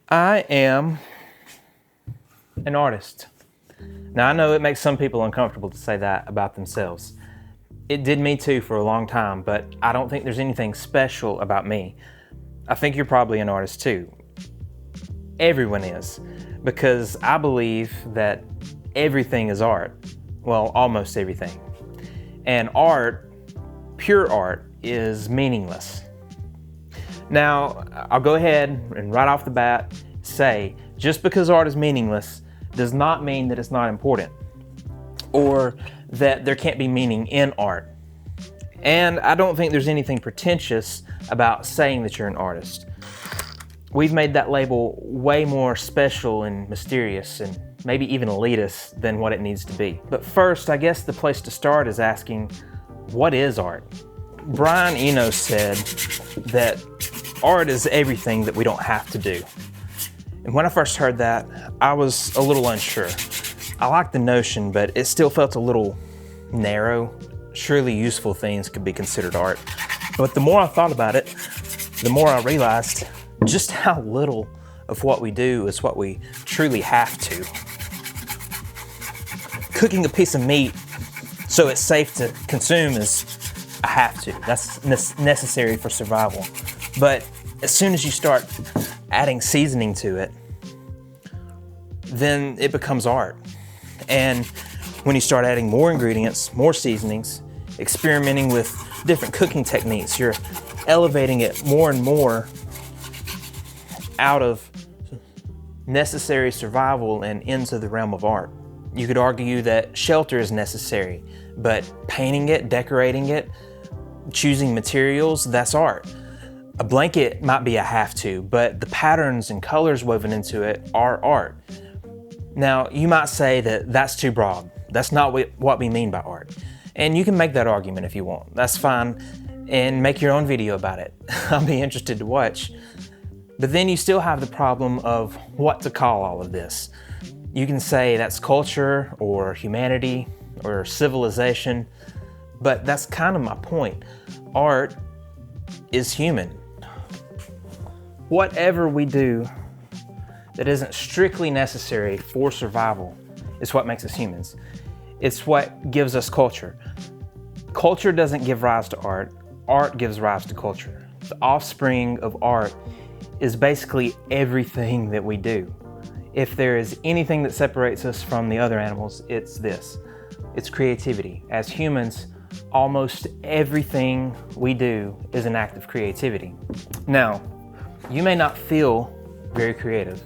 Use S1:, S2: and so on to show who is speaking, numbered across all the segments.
S1: I am an artist. Now, I know it makes some people uncomfortable to say that about themselves. It did me too for a long time, but I don't think there's anything special about me. I think you're probably an artist too. Everyone is, because I believe that everything is art. Well, almost everything. And art, pure art, is meaningless. Now, I'll go ahead and right off the bat say, just because art is meaningless does not mean that it's not important or that there can't be meaning in art. And I don't think there's anything pretentious about saying that you're an artist. We've made that label way more special and mysterious and maybe even elitist than what it needs to be. But first, I guess the place to start is asking, what is art? Brian Eno said that art is everything that we don't have to do. And when I first heard that, I was a little unsure. I liked the notion, but it still felt a little narrow. Surely useful things could be considered art. But the more I thought about it, the more I realized just how little of what we do is what we truly have to. Cooking a piece of meat so it's safe to consume is a have to. That's necessary for survival. But as soon as you start adding seasoning to it, then it becomes art. And when you start adding more ingredients, more seasonings, experimenting with different cooking techniques, you're elevating it more and more out of necessary survival and into the realm of art. You could argue that shelter is necessary, but painting it, decorating it, choosing materials, that's art. A blanket might be a have to, but the patterns and colors woven into it are art. Now, you might say that that's too broad. That's not what we mean by art. And you can make that argument if you want. That's fine. And make your own video about it. I'll be interested to watch. But then you still have the problem of what to call all of this. You can say that's culture or humanity or civilization, but that's kind of my point. Art is human. Whatever we do that isn't strictly necessary for survival is what makes us humans. It's what gives us culture. Culture doesn't give rise to art. Art gives rise to culture. The offspring of art is basically everything that we do. If there is anything that separates us from the other animals, it's this. It's creativity. As humans, almost everything we do is an act of creativity. Now, you may not feel very creative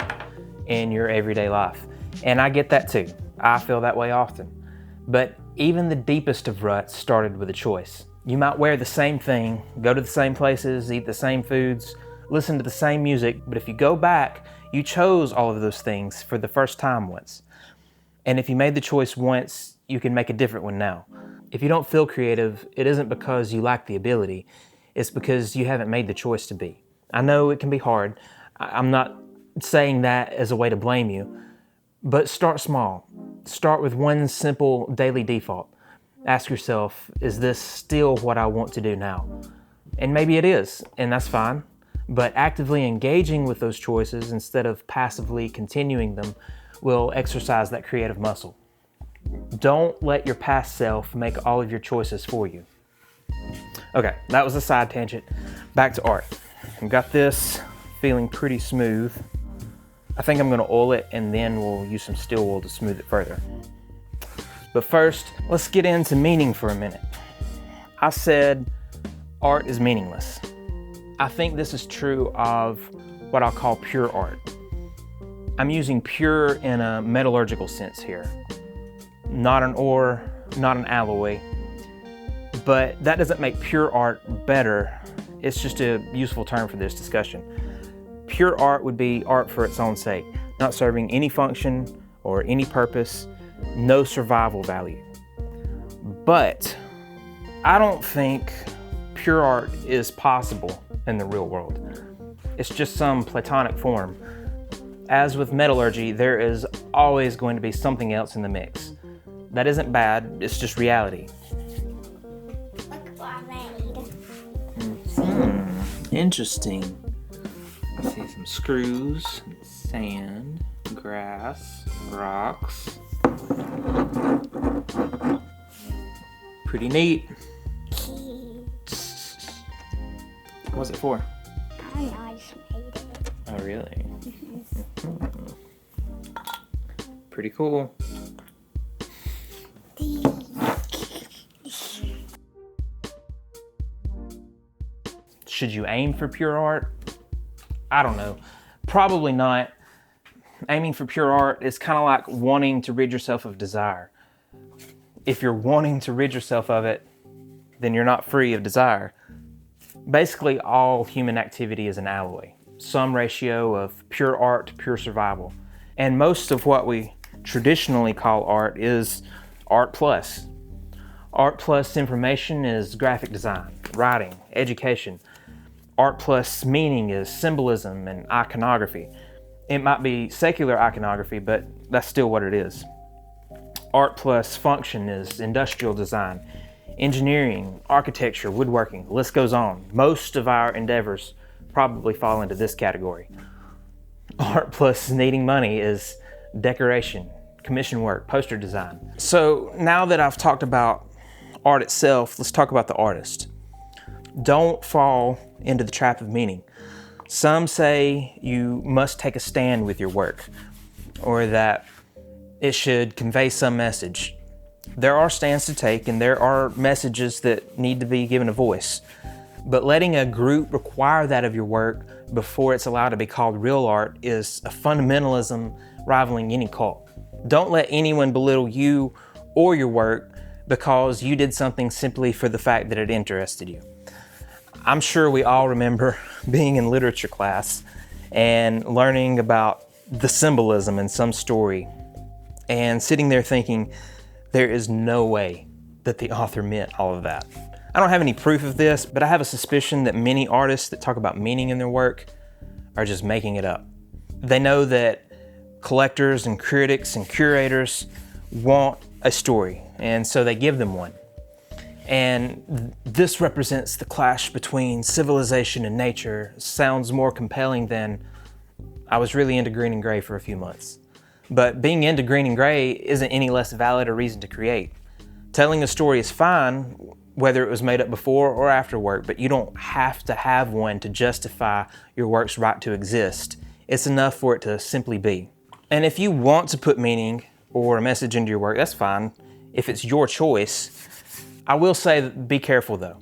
S1: in your everyday life, and I get that too. I feel that way often. But even the deepest of ruts started with a choice. You might wear the same thing, go to the same places, eat the same foods, listen to the same music, but if you go back, you chose all of those things for the first time once. And if you made the choice once, you can make a different one now. If you don't feel creative, it isn't because you lack the ability, it's because you haven't made the choice to be. I know it can be hard. I'm not saying that as a way to blame you, but start small. Start with one simple daily default. Ask yourself, is this still what I want to do now? And maybe it is, and that's fine. But actively engaging with those choices instead of passively continuing them will exercise that creative muscle. Don't let your past self make all of your choices for you. Okay, that was a side tangent. Back to art. I've got this feeling pretty smooth. I think I'm gonna oil it and then we'll use some steel wool to smooth it further. But first, let's get into meaning for a minute. I said art is meaningless. I think this is true of what I'll call pure art. I'm using pure in a metallurgical sense here. Not an ore, not an alloy, but that doesn't make pure art better. It's just a useful term for this discussion. Pure art would be art for its own sake, not serving any function or any purpose, no survival value. But I don't think pure art is possible in the real world. It's just some platonic form. As with metallurgy, there is always going to be something else in the mix. That isn't bad, it's just reality.
S2: Look what I made.
S1: Interesting. Let's see some screws, sand, grass, rocks. Pretty neat. What's it for?
S2: I don't know, I just made it.
S1: Oh, really? Pretty cool. Should you aim for pure art? I don't know. Probably not. Aiming for pure art is kind of like wanting to rid yourself of desire. If you're wanting to rid yourself of it, then you're not free of desire. Basically, all human activity is an alloy, some ratio of pure art to pure survival. And most of what we traditionally call art is art plus. Art plus information is graphic design, writing, education. Art plus meaning is symbolism and iconography. It might be secular iconography, but that's still what it is. Art plus function is industrial design, engineering, architecture, woodworking, the list goes on. Most of our endeavors probably fall into this category. Art plus needing money is decoration, commission work, poster design. So now that I've talked about art itself, let's talk about the artist. Don't fall into the trap of meaning. Some say you must take a stand with your work, or that it should convey some message. There are stands to take, and there are messages that need to be given a voice. But letting a group require that of your work before it's allowed to be called real art is a fundamentalism rivaling any cult. Don't let anyone belittle you or your work because you did something simply for the fact that it interested you. I'm sure we all remember being in literature class and learning about the symbolism in some story and sitting there thinking, there is no way that the author meant all of that. I don't have any proof of this, but I have a suspicion that many artists that talk about meaning in their work are just making it up. They know that collectors and critics and curators want a story, and so they give them one. And this represents the clash between civilization and nature. Sounds more compelling than I was really into green and gray for a few months. But being into green and gray isn't any less valid a reason to create. Telling a story is fine, whether it was made up before or after work, but you don't have to have one to justify your work's right to exist. It's enough for it to simply be. And if you want to put meaning or a message into your work, that's fine. If it's your choice. I will say, be careful though.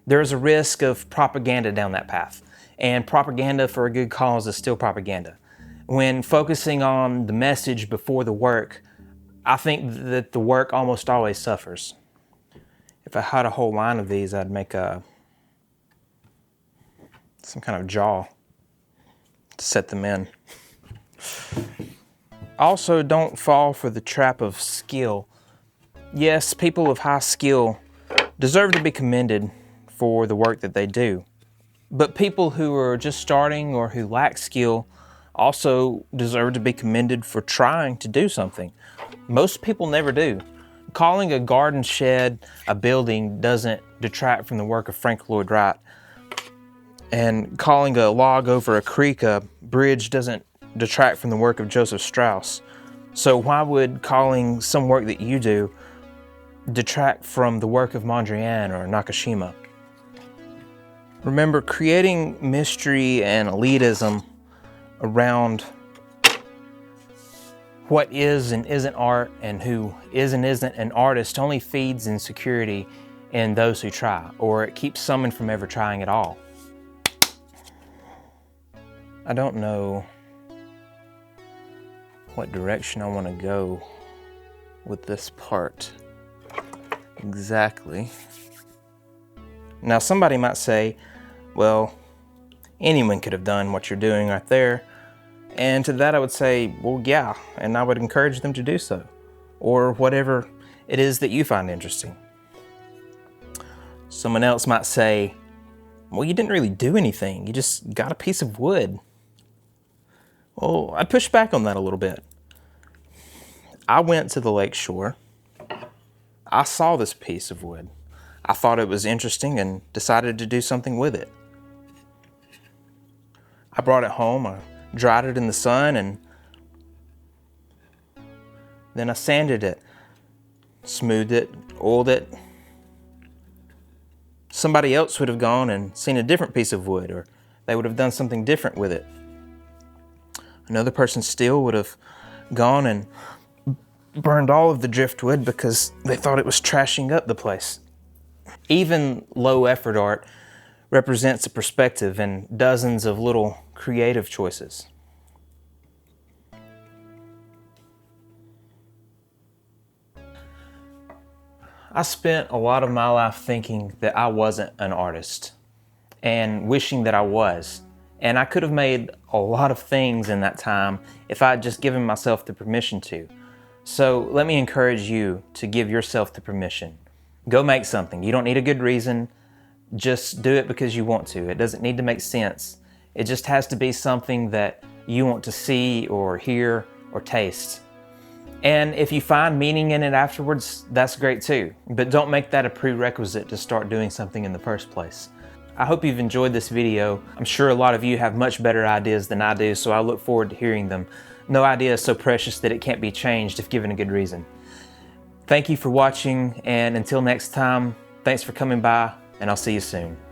S1: There's a risk of propaganda down that path, and propaganda for a good cause is still propaganda. When focusing on the message before the work, I think that the work almost always suffers. If I had a whole line of these, I'd make some kind of jaw to set them in. Also, don't fall for the trap of skill. Yes, people of high skill deserve to be commended for the work that they do. But people who are just starting or who lack skill also deserve to be commended for trying to do something. Most people never do. Calling a garden shed a building doesn't detract from the work of Frank Lloyd Wright. And calling a log over a creek a bridge doesn't detract from the work of Joseph Strauss. So why would calling some work that you do detract from the work of Mondrian or Nakashima? Remember, creating mystery and elitism around what is and isn't art and who is and isn't an artist only feeds insecurity in those who try, or it keeps someone from ever trying at all. I don't know what direction I want to go with this part exactly. Now, somebody might say, well, anyone could have done what you're doing right there. And to that I would say, well, yeah, and I would encourage them to do so, or whatever it is that you find interesting. Someone else might say, well, you didn't really do anything. You just got a piece of wood. Well, I'd push back on that a little bit. I went to the lake shore. I saw this piece of wood. I thought it was interesting and decided to do something with it. I brought it home, I dried it in the sun, and then I sanded it, smoothed it, oiled it. Somebody else would have gone and seen a different piece of wood, or they would have done something different with it. Another person still would have gone and burned all of the driftwood because they thought it was trashing up the place. Even low effort art represents a perspective and dozens of little creative choices. I spent a lot of my life thinking that I wasn't an artist and wishing that I was. And I could have made a lot of things in that time if I had just given myself the permission to. So let me encourage you to give yourself the permission. Go make something. You don't need a good reason. Just do it because you want to. It doesn't need to make sense. It just has to be something that you want to see or hear or taste. And if you find meaning in it afterwards, that's great too. But don't make that a prerequisite to start doing something in the first place. I hope you've enjoyed this video. I'm sure a lot of you have much better ideas than I do, so I look forward to hearing them. No idea is so precious that it can't be changed if given a good reason. Thank you for watching, and until next time, thanks for coming by, and I'll see you soon.